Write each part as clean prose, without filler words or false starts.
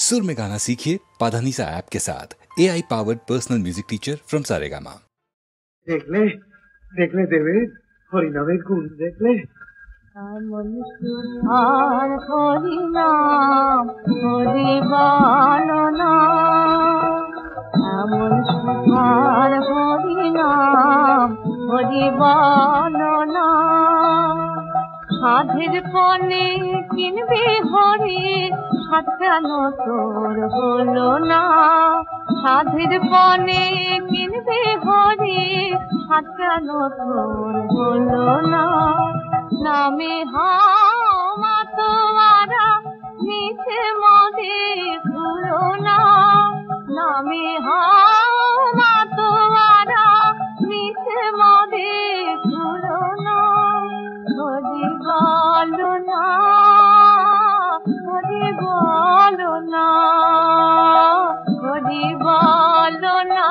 सुर में गाना सीखिए पाधानीसा ऐप के साथ। AI powered personal music teacher from Saregama. देखले देखले देवे हरिनामेर गुण देखले এমন সুধার হরিনাম হরি বর্ণনা, এমন সুধার হরিনাম হরি বর্ণনা। সাধের পনে কিনবি হরি, সাধ কেন তোর হলো না? সাধের পনে কিনবি হরি, সাধ কেন তোর হলো না? নামে হাও মাতোয়ারা মিছে মদে ভুলো না। নামে হাও মাতোয়ারা মিছে মদে ভুলো না। হরি বলো না, হরি বলো না, হরি বলো না,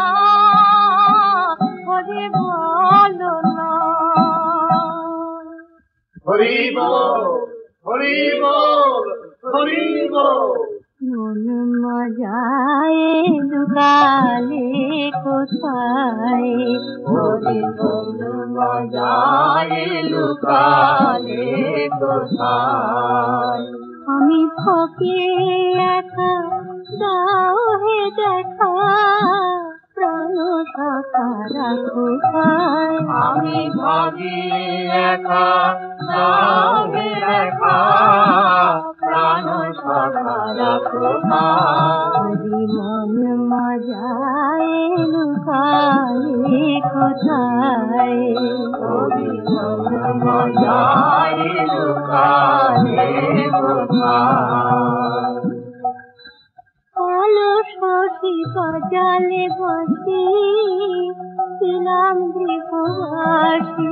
হরি বলো না। হরি বল হরি বল হরি বল। মন মজায় দুকালে কোথায়, হরি বল মজায় লুকালে কোথায়। আমি ফকে একা দাও হে দেখা, প্রাণ শাখা রাখো ভাই। আমি ভাগি একা নামে রেখা, প্রাণ শাখা রাখো হরি মন মজায় লুকালে কোথায়। হরি বল মজায় লুকালে কোথায়। কালো শশী বাজালে বাঁশি, ছিলাম গৃহবাসী।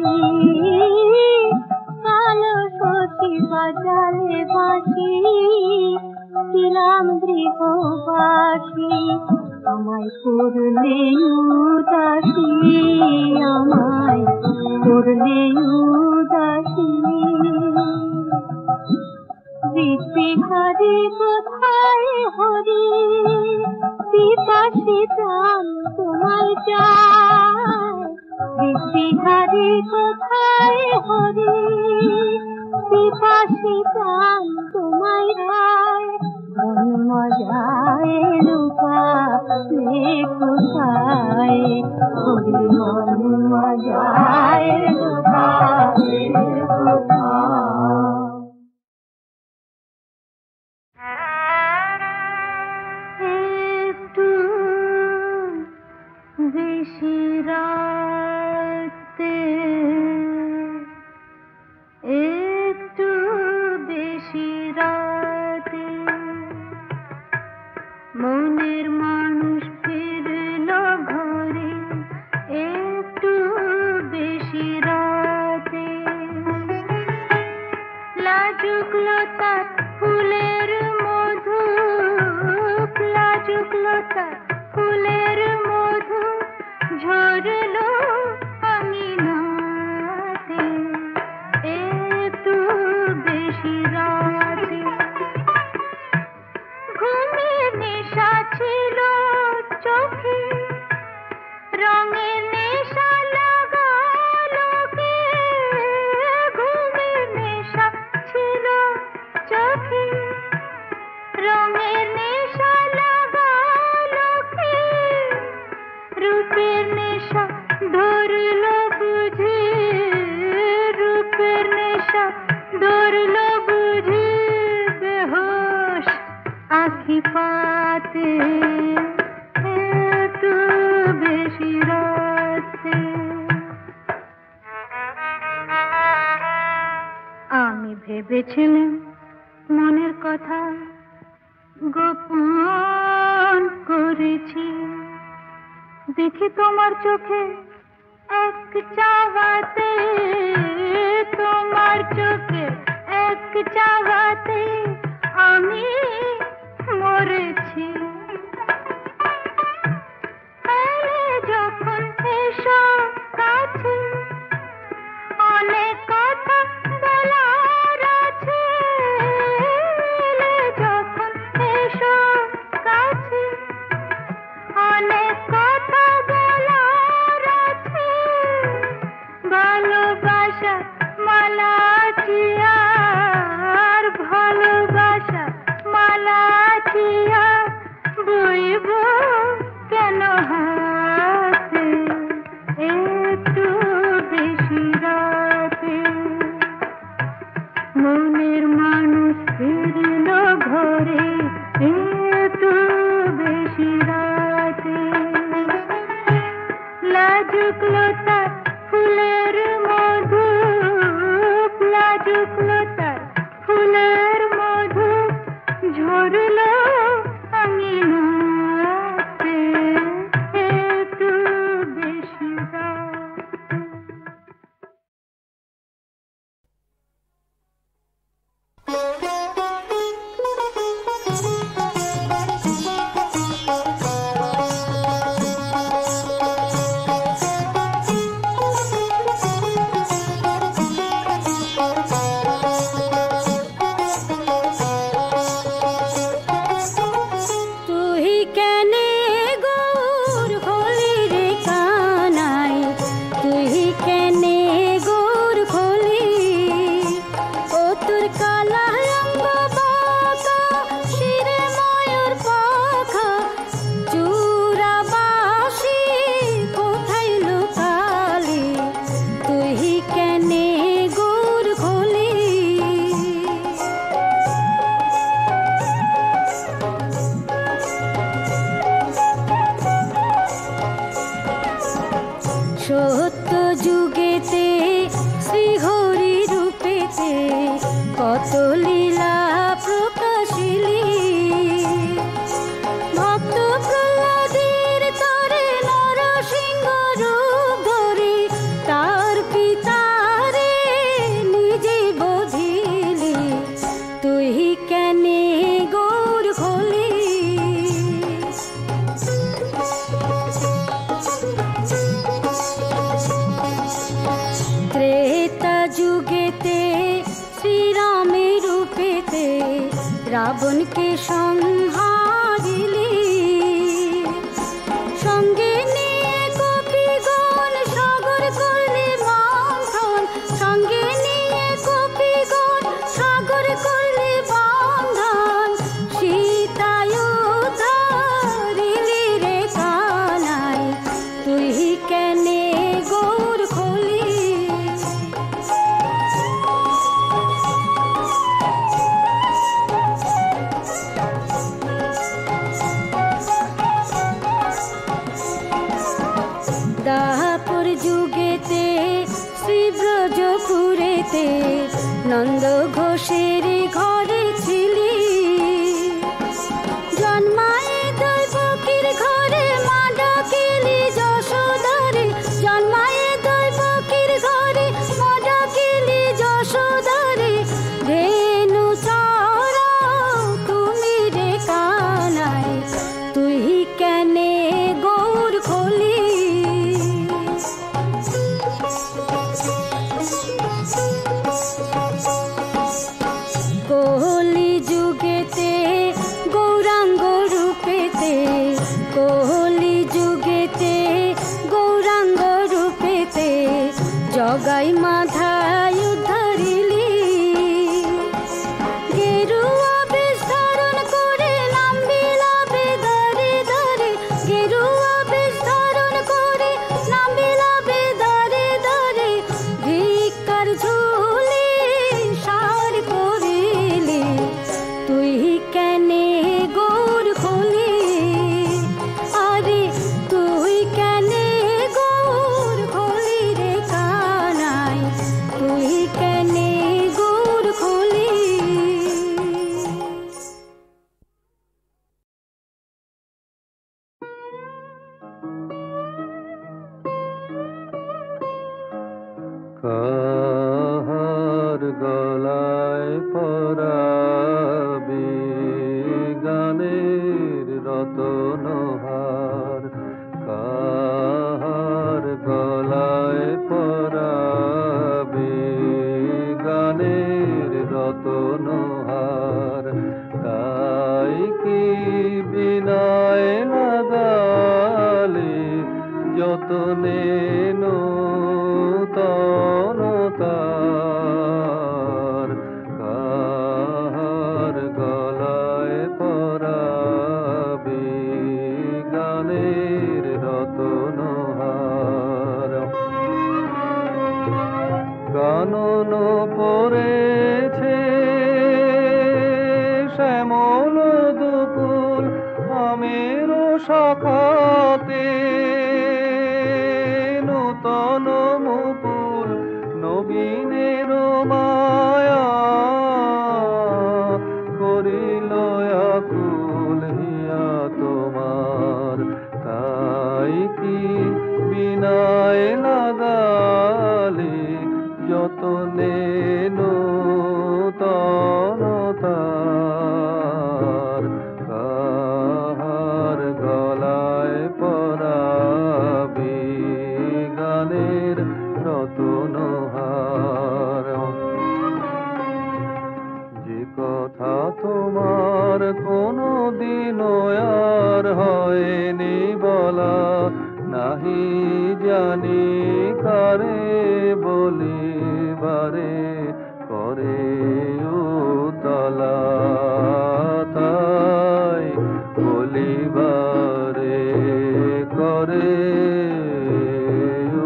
কালো শশী বাজালে বাঁশি, ছিলাম গৃহবাসী। আমায় করলে উদাসী, আমায় করলে উদাসী। বিহারি কোথায় হরি, পিপাসী প্রাণ তোমায় চায়। বিহারি কোথায় হরি, পিপাসী প্রাণ তোমায় রায়। মন মজায় লুকালে কোথায়, হরি মন মজায় লুকালে কোথায়। বেশি রাতে, একটু বেশি রাতে, মনের মানুষ ফিরল ঘরে। একটু বেশি রাতে, লাজুক লতার ফুলের মধু, লাজুক লতার ফুলের মধু ঝরলো আঙিনাতে। একটু বেশি রাতে, ঘুমের নেশা ছিল চোখে, রঙের নেশা লাগালো কে? ঘুমের নেশা ছিল চোখে, রঙের নেশা লাগালো কে? রূপের নেশা ধরলো বুঝি, রূপের নেশা ধরলো বুঝি। বেহোশ আখি পাতে, একটু বেশি রাতে। আমি ভেবেছিলাম মনের কথা গোপন করেছি, দেখি তোমার চোখে এক চাওয়াতে, তোমার চোখে এক চাওয়াতে আমি মরেছি। যখন এসো কাছে, অনেক কথা বলার আছে। যখন এসো রাখিয়া বইব কেন হাতে একটু বেশি রাতে মনের মানুষ ফিরল ঘরে একটু বেশি রাতে লাজুক লতার ফুলের মধু লাজুক লতার ফুলের মধু ঝরল আঙিনাতে একটু বেশি রাতে তুই কেনে গৌর খলি রে কানাই তুই কেনে গৌর খলি ও তোর কালা রঙ্গ বাঁকা শিরে ময়ূর পাখা চূড়া বাসি কোথায় লুকালি তুই কেনে গৌর খলি সত্য যুগেতে শ্রীহরি রূপেতে কত লীলা প্রকাশিলি ভক্ত প্রহ্লাদের তরে নরসিংহ রূপ ধরে তার পিতারে নিজে বোঝিলি তুই কেনে গৌর খলি ত্রেতা যুগেতে শ্রীরামের রূপেতে রাবণকে সংহারিলি সঙ্গে নিয়ে কপিগণ সাগর করলি মন্থন সঙ্গে নিয়ে কপিগণ সাগর করলি বন্ধন সীতায় ধরিলি রে কানাই তুই কেনে গৌর খলি দাপর যুগেতে শ্রীব্রজপুরেতে নন্দ ঘোষের ঘরে ছিলি জন্মায়ে দৈবকীর ঘরে মা ডাকিলি যশোদারে জন্মায়ে দৈবকীর ঘরে মা ডাকিলি যশোদারে ধেনু চরা তুমি রে কানাই তুই কেনে গৌর খলি কোহলি যুগেতে গৌরাঙ্গ রূপেতে কোহলি যুগেতে গৌরাঙ্গ রূপেতে জগাই মাথায় ধরিলি গেরুয়া বেশ ধারণ করে নাম বিলাবে ধরে ধরে গেরুয়া বেশ ধারণ করে নাম বিলাবে ধরে ধরে ভিক্ষার ঝুলি সার করিলি তুই কেনে গৌর খলি আরে তুই কেনে গৌর খলি রে কানাই তুই কেনে গৌর খলি কাহার গলায় পরাবি গানের রতনহার কাহার গলায় পরাবি গানের রতনহার তাই কি বিনায় লাগালি যতনে নূতনতার কাহার গলায় পরা শাখাতে নূতন মুকুল নবীনের মায়া করিল আকুল হিয়া তোমার, তাই কি বিনায় লাগালে যতনে নূতনতার, কাহার গলায় পরাবে গানের রতনহার। যে কথা তোমার কোনো দিন আর হয়নি বলা, নাহি জানি কারে বলিবারে করে উতলা, তাই বলিবারে করে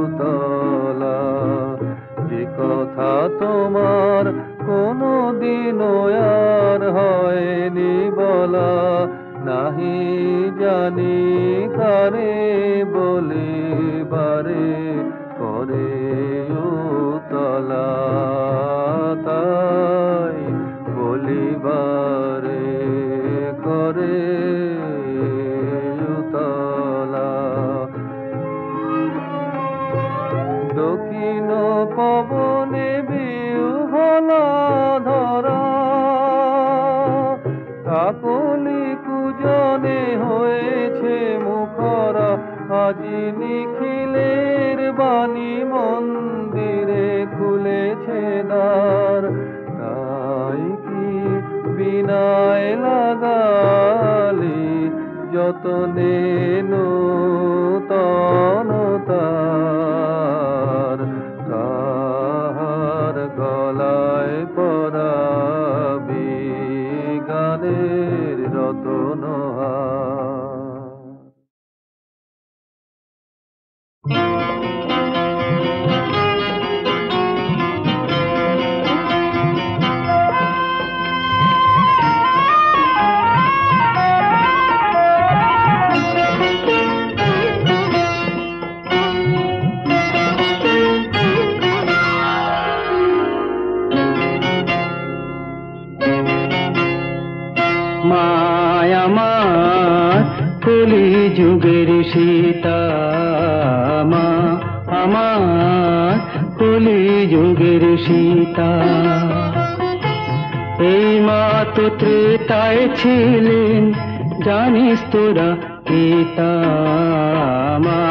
উতলা। যে কথা তোমার কোনো দিন আর হয়নি বলা, নাহি জানি কারে বলিবারে করে উতলা, তাই বলিবারে করে উতলা। দক্ষিণ পবনে বিহ্বলা ধরা, কাকলি কুজনে হয়েছে মুখরা, আজি নিখিলের বাণী মন্দিরে খুলেছে দ্বার, তাই কি বিনায় লাগালি যতনে নূতনতার, কাহার গলায় পরাবি গানের রতনহার। কলি যুগের সীতা মা আমার, কলি যুগের সীতা। এই মা তো ত্রেতায় ছিলেন, জানিস তোরা পিতা। মা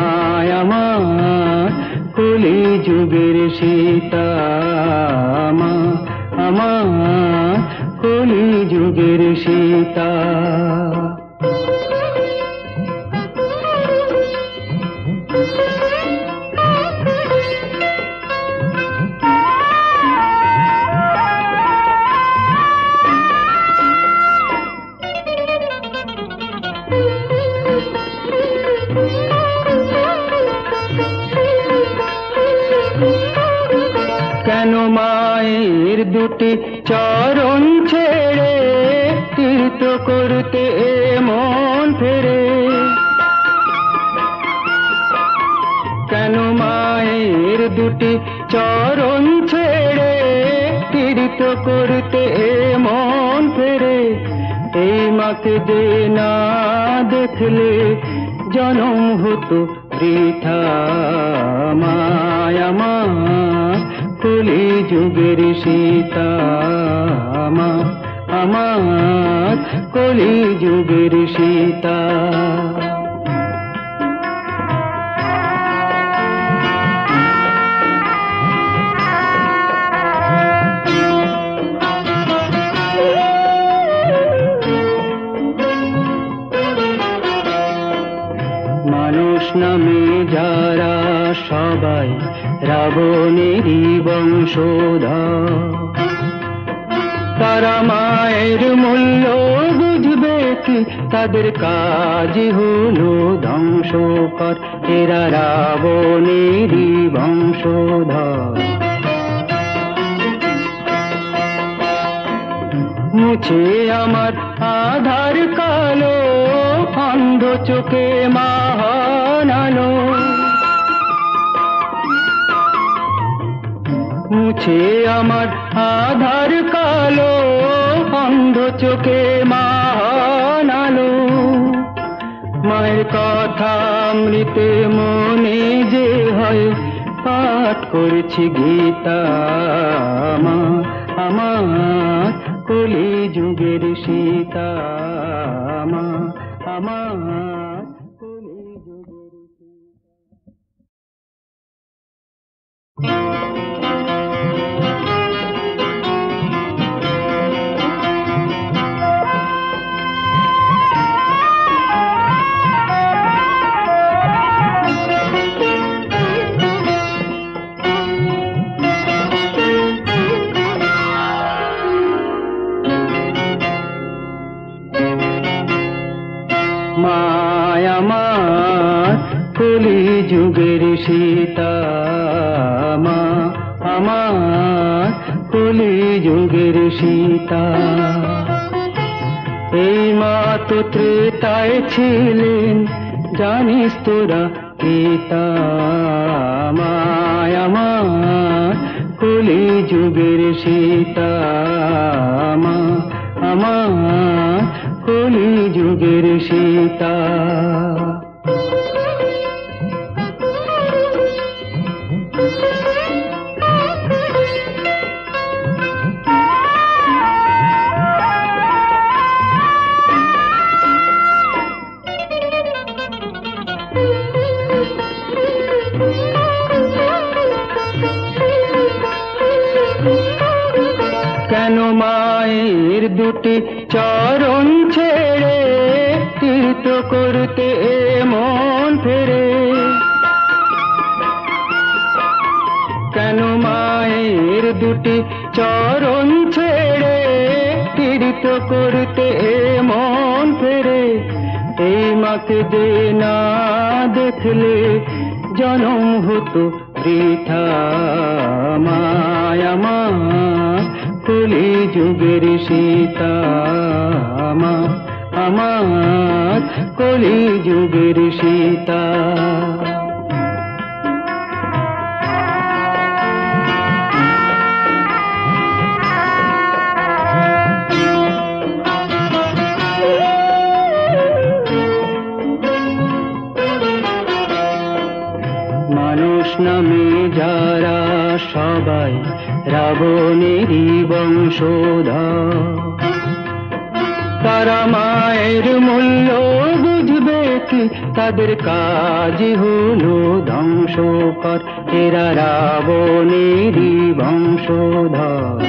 আমার, কলি যুগের সীতা মা আমার, কলি যুগের সীতা। কেন মায়ের দুটি চরণ ছেড়ে তীর্থ করতে মন ফেরে? কেন মায়ের দুটি চরণ ছেড়ে তীর্থ করতে মন ফেরে? এই মাকে যে না দেখলে জনম হতো বৃথা। মায়া মা কলি যুগের সীতা মা আমার, কলি যুগের সীতা। মানুষ নামে যারা সবাই রাবণেরই বংশধর, তারা মায়ের মূল্য বুঝবে কি? তাদের কাজ হলো ধ্বংসকর, এরা রাবণেরই বংশধর। মুছে আমার আধার কালো, অন্ধ চোখে মহানালো মুছে আমার আধার কালো অন্ধ চোখে মহানালো মায়ের কথা অমৃতে মনে যে হয় পাঠ করেছি গীতা মা আমার কলি যুগের সীতা মা আমার কলি যুগের আমার কলি যুগের সীতা মা আমার কলি যুগের সীতা এই মা তো ত্রেতায় ছিলেন জানিস তোরা পিতা মা আমার কলি যুগের সীতা মা আমার কলি যুগের সীতা কেন মায়ের দুটি চরণ ছেড়ে তীর্থ করতে মন ফেরে কেন মায়ের দুটি চরণ ছেড়ে তীর্থ করতে মন ফেরে এই মাকে যে না দেখলে জনম হতো বৃথা মায়া মা কলি যুগের সীতা মা আমার কলি যুগের সীতা মানুষ নামে যারা সবাই রাবণেরই বংশধর তারা মায়ের মূল্য বুঝবে কি তাদের কাজই হলো ধ্বংসকর এরা রাবণেরই বংশধর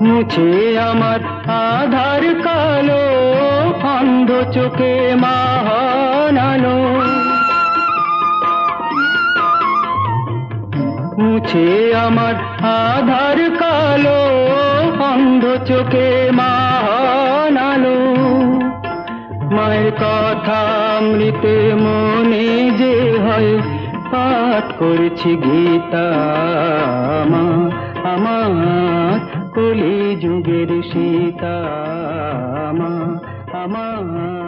মুছে আমার আধার কালো অন্ধ চোখে মহানালো মুছে আমার আধার কালো অন্ধ চোখে মহানালো মায়ের কথা অমৃতে মনে যে হয় পাঠ করেছি গীতা মা আমার কলি যুগের সীতা মা আমার